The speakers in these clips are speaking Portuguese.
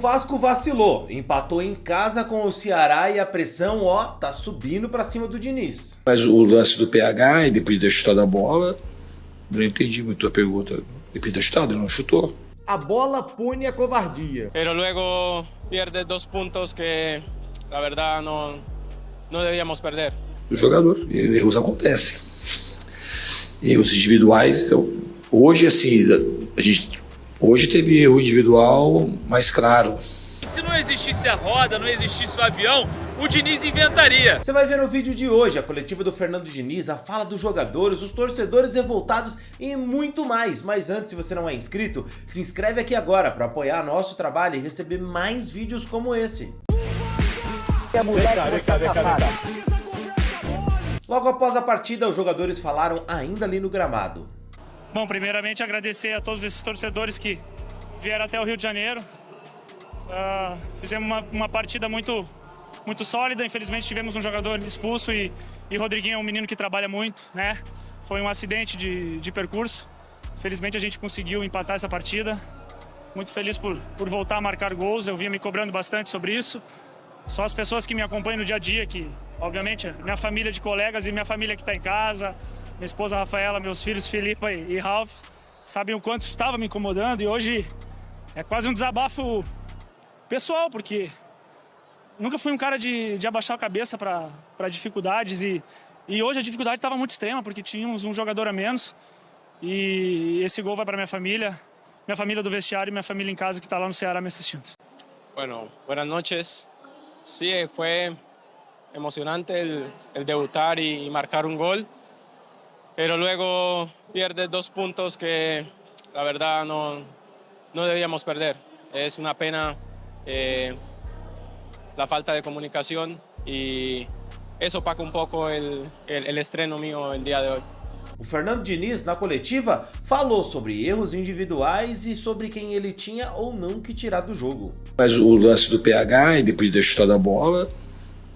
Vasco vacilou, empatou em casa com o Ceará e a pressão, tá subindo pra cima do Diniz. Mas o lance do PH, e depois de ter chutado a bola, eu não entendi muito a pergunta. Depois de ter chutado, ele não chutou. A bola pune a covardia. Pero luego pierde 2 pontos que, la verdad, no debíamos perder. O jogador, erros acontecem. Erros individuais, hoje assim, hoje teve erro individual mais claro. Se não existisse a roda, não existisse o avião, o Diniz inventaria. Você vai ver no vídeo de hoje a coletiva do Fernando Diniz, a fala dos jogadores, os torcedores revoltados e muito mais. Mas antes, se você não é inscrito, se inscreve aqui agora para apoiar nosso trabalho e receber mais vídeos como esse. Logo após a partida, os jogadores falaram ainda ali no gramado. Bom, primeiramente agradecer a todos esses torcedores que vieram até o Rio de Janeiro. Fizemos uma partida muito sólida. Infelizmente tivemos um jogador expulso e Rodriguinho é um menino que trabalha muito, né? Foi um acidente de percurso. Felizmente a gente conseguiu empatar essa partida. Muito feliz por voltar a marcar gols. Eu vinha me cobrando bastante sobre isso. Só as pessoas que me acompanham no dia a dia, que obviamente minha família de colegas e minha família que está em casa, minha esposa Rafaela, meus filhos Filipe e Ralf, sabem o quanto isso estava me incomodando. E hoje é quase um desabafo pessoal, porque nunca fui um cara de abaixar a cabeça para dificuldades e hoje a dificuldade estava muito extrema, porque tínhamos um jogador a menos e esse gol vai para minha família do vestiário e minha família em casa que está lá no Ceará me assistindo. Bueno, buenas noches. Sí, fue emocionante el debutar y marcar un gol, pero luego pierde 2 puntos que la verdad no debíamos perder. Es una pena la falta de comunicación y eso opaca un poco el estreno mío el día de hoy. O Fernando Diniz, na coletiva, falou sobre erros individuais e sobre quem ele tinha ou não que tirar do jogo. Mas o lance do PH, e depois de ter chutado a bola,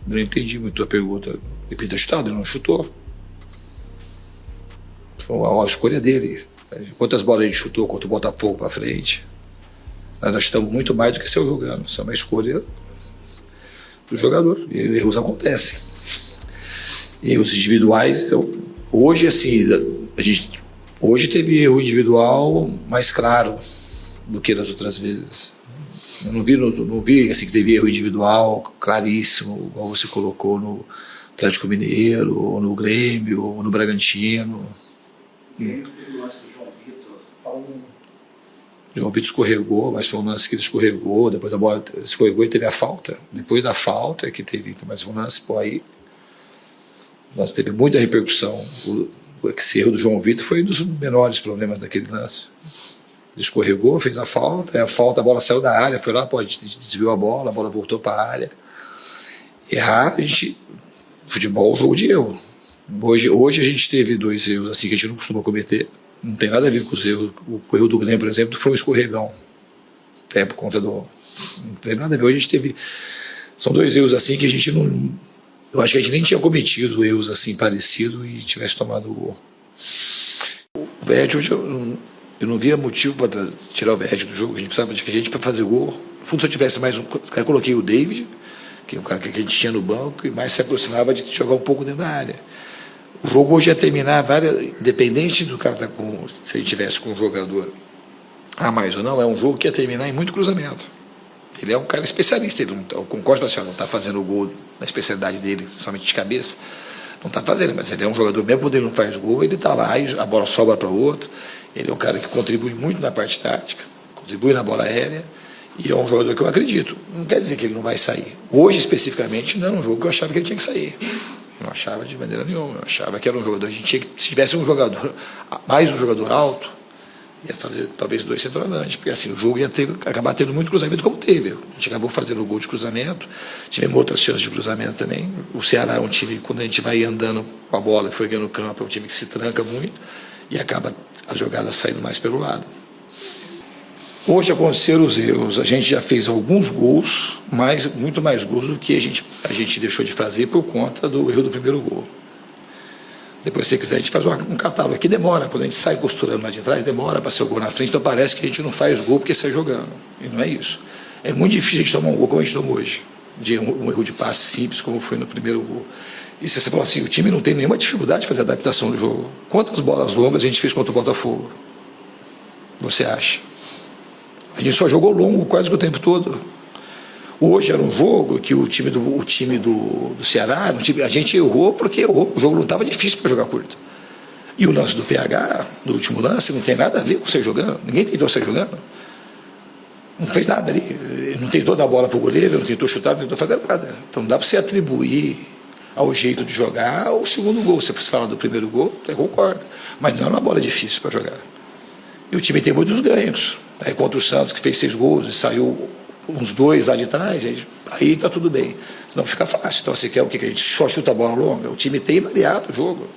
eu não entendi muito a pergunta. Depois de ter chutado, ele não chutou. Foi uma escolha dele. Quantas bolas a gente chutou contra o Botafogo para frente? Nós chutamos muito mais do que saiu jogando. Isso é uma escolha do jogador. E erros acontecem. Erros individuais, hoje assim, hoje teve erro individual mais claro do que nas outras vezes. Eu não vi assim, que teve erro individual claríssimo, igual você colocou no Atlético Mineiro, ou no Grêmio, ou no Bragantino. O lance do João Vitor, o João Vitor escorregou, mas foi um lance que ele escorregou, depois a bola escorregou e teve a falta. Depois da falta que teve mais um lance, aí nós teve muita repercussão. Esse erro do João Vitor foi um dos menores problemas daquele lance. Ele escorregou, fez a falta, a bola saiu da área, foi lá, a gente desviou a bola voltou para a área. Errar, futebol é um jogo de erro. Hoje a gente teve 2 erros assim que a gente não costuma cometer. Não tem nada a ver com os erros. O erro do Grêmio, por exemplo, foi um escorregão. Por conta do. Não tem nada a ver. Hoje a gente teve. São 2 erros assim que a gente não. Eu acho que a gente nem tinha cometido erros assim parecidos e tivesse tomado o gol. O Verde, hoje eu não via motivo para tirar o Verde do jogo. A gente precisava de gente para fazer gol. No fundo, se eu tivesse mais um. Eu coloquei o David, que é o cara que a gente tinha no banco, e mais se aproximava de jogar um pouco dentro da área. O jogo hoje ia terminar, independente do cara estar com. Se ele tivesse com um jogador a mais ou não, é um jogo que ia terminar em muito cruzamento. Ele é um cara especialista, ele eu concordo com você, não está fazendo o gol na especialidade dele, somente de cabeça, não está fazendo, mas ele é um jogador, mesmo quando ele não faz gol, ele está lá e a bola sobra para o outro. Ele é um cara que contribui muito na parte tática, contribui na bola aérea, e é um jogador que eu acredito. Não quer dizer que ele não vai sair. Hoje, especificamente, não é um jogo que eu achava que ele tinha que sair. Não achava de maneira nenhuma, eu achava que era um jogador, a gente tinha que, se tivesse um jogador, mais um jogador alto, ia fazer talvez 2 centroavantes, porque assim o jogo ia acabar tendo muito cruzamento como teve. A gente acabou fazendo o gol de cruzamento, tivemos outras chances de cruzamento também. O Ceará é um time, quando a gente vai andando com a bola e foi ganhando o campo, é um time que se tranca muito e acaba as jogadas saindo mais pelo lado. Hoje aconteceram os erros, a gente já fez alguns gols, muito mais gols do que a gente deixou de fazer por conta do erro do primeiro gol. Depois, se você quiser, a gente faz um catálogo. Aqui demora, quando a gente sai costurando lá de trás, demora para ser o gol na frente, então parece que a gente não faz gol porque sai jogando. E não é isso. É muito difícil a gente tomar um gol como a gente tomou hoje. De um erro de passe simples, como foi no primeiro gol. E se você falar assim, o time não tem nenhuma dificuldade de fazer a adaptação do jogo. Quantas bolas longas a gente fez contra o Botafogo? Você acha? A gente só jogou longo quase que o tempo todo. Hoje era um jogo que o time do Ceará, a gente errou porque errou. O jogo não estava difícil para jogar curto. E o lance do PH, do último lance, não tem nada a ver com você jogando. Ninguém tentou você jogando. Não fez nada ali. Ele não tentou dar a bola para o goleiro, não tentou chutar, não tentou fazer nada. Então não dá para você atribuir ao jeito de jogar o segundo gol. Se você falar do primeiro gol, eu concordo. Mas não é uma bola difícil para jogar. E o time tem muitos ganhos. Aí contra o Santos, que fez 6 gols e saiu uns 2 lá de trás, aí tá tudo bem. Senão fica fácil. Então você quer o que? Que a gente só chuta a bola longa? O time tem variado o jogo.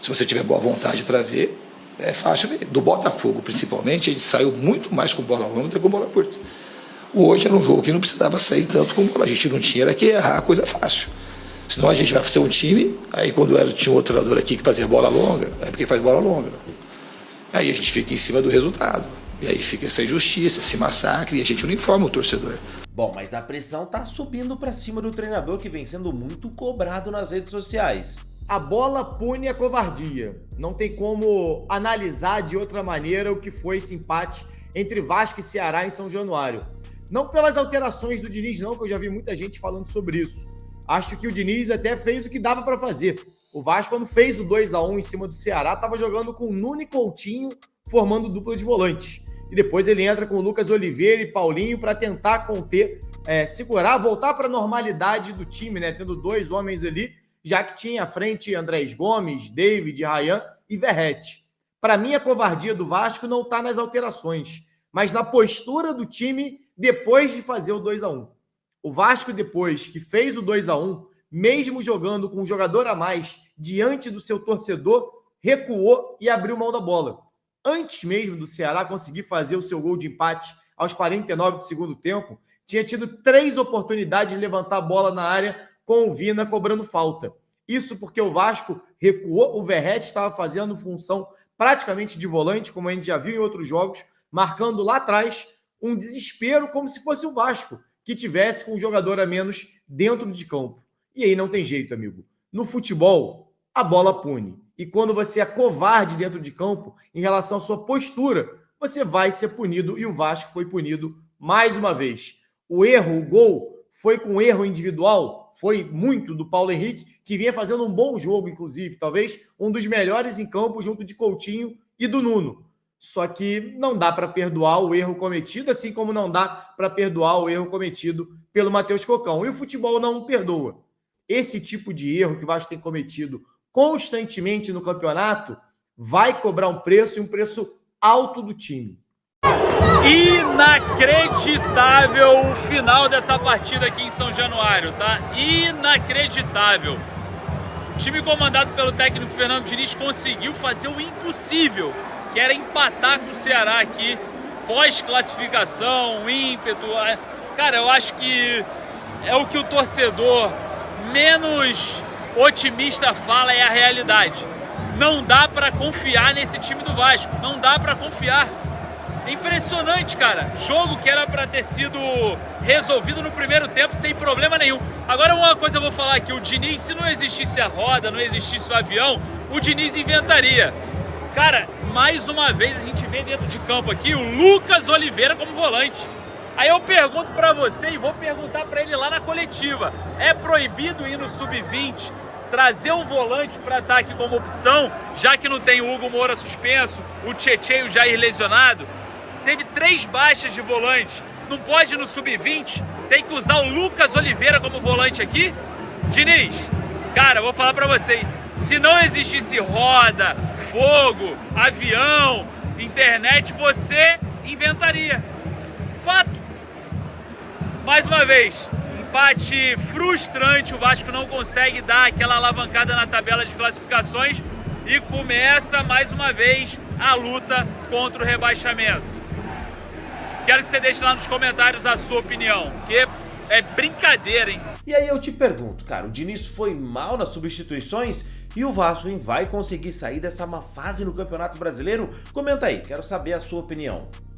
Se você tiver boa vontade para ver, é fácil ver. Do Botafogo, principalmente, a gente saiu muito mais com bola longa do que com bola curta. Hoje era um jogo que não precisava sair tanto com bola. A gente não tinha, era que errar a coisa fácil. Senão a gente vai ser um time, aí quando tinha um outro treinador aqui que fazia bola longa, é porque faz bola longa. Aí a gente fica em cima do resultado. E aí fica essa injustiça, esse massacre, e a gente não informa o torcedor. Bom, mas a pressão tá subindo pra cima do treinador, que vem sendo muito cobrado nas redes sociais. A bola pune a covardia. Não tem como analisar de outra maneira o que foi esse empate entre Vasco e Ceará em São Januário. Não pelas alterações do Diniz, não, que eu já vi muita gente falando sobre isso. Acho que o Diniz até fez o que dava para fazer. O Vasco, quando fez o 2-1 em cima do Ceará, estava jogando com Nuno e Coutinho, formando dupla de volantes. E depois ele entra com o Lucas Oliveira e Paulinho para tentar conter, segurar, voltar para a normalidade do time, né? Tendo 2 homens ali, já que tinha à frente Andrés Gomes, David, Ryan e Verratti. Para mim, a covardia do Vasco não está nas alterações, mas na postura do time depois de fazer o 2-1. O Vasco, depois que fez o 2-1, mesmo jogando com um jogador a mais diante do seu torcedor, recuou e abriu mão da bola. Antes mesmo do Ceará conseguir fazer o seu gol de empate aos 49 do segundo tempo, tinha tido 3 oportunidades de levantar a bola na área com o Vina cobrando falta. Isso porque o Vasco recuou, o Verratti estava fazendo função praticamente de volante, como a gente já viu em outros jogos, marcando lá atrás um desespero como se fosse o Vasco, que tivesse com um jogador a menos dentro de campo. E aí não tem jeito, amigo. No futebol, a bola pune. E quando você é covarde dentro de campo, em relação à sua postura, você vai ser punido, e o Vasco foi punido mais uma vez. O erro, o gol, foi com erro individual, foi muito do Paulo Henrique, que vinha fazendo um bom jogo, inclusive, talvez um dos melhores em campo, junto de Coutinho e do Nuno. Só que não dá para perdoar o erro cometido, assim como não dá para perdoar o erro cometido pelo Matheus Cocão. E o futebol não perdoa. Esse tipo de erro que o Vasco tem cometido constantemente no campeonato vai cobrar um preço, e um preço alto do time. Inacreditável o final dessa partida aqui em São Januário, tá? Inacreditável. O time comandado pelo técnico Fernando Diniz conseguiu fazer o impossível, que era empatar com o Ceará aqui, pós-classificação, ímpeto. Cara, eu acho que é o que o torcedor menos otimista fala, é a realidade. Não dá pra confiar nesse time do Vasco, não dá pra confiar. É impressionante, cara. Jogo que era pra ter sido resolvido no primeiro tempo sem problema nenhum. Agora uma coisa eu vou falar aqui, o Diniz, se não existisse a roda, não existisse o avião, o Diniz inventaria. Cara, mais uma vez a gente vê dentro de campo aqui o Lucas Oliveira como volante. Aí eu pergunto pra você e vou perguntar pra ele lá na coletiva. É proibido ir no sub-20 trazer um volante para estar aqui como opção, já que não tem o Hugo Moura suspenso, o Tietê e o Jair lesionado? Teve 3 baixas de volante. Não pode ir no sub-20? Tem que usar o Lucas Oliveira como volante aqui? Diniz, cara, eu vou falar pra você, se não existisse roda, fogo, avião, internet, você inventaria. Fato. Mais uma vez, empate frustrante, o Vasco não consegue dar aquela alavancada na tabela de classificações e começa mais uma vez a luta contra o rebaixamento. Quero que você deixe lá nos comentários a sua opinião, que é brincadeira, hein? E aí eu te pergunto, cara, o Diniz foi mal nas substituições e o Vasco, hein, vai conseguir sair dessa má fase no Campeonato Brasileiro? Comenta aí, quero saber a sua opinião.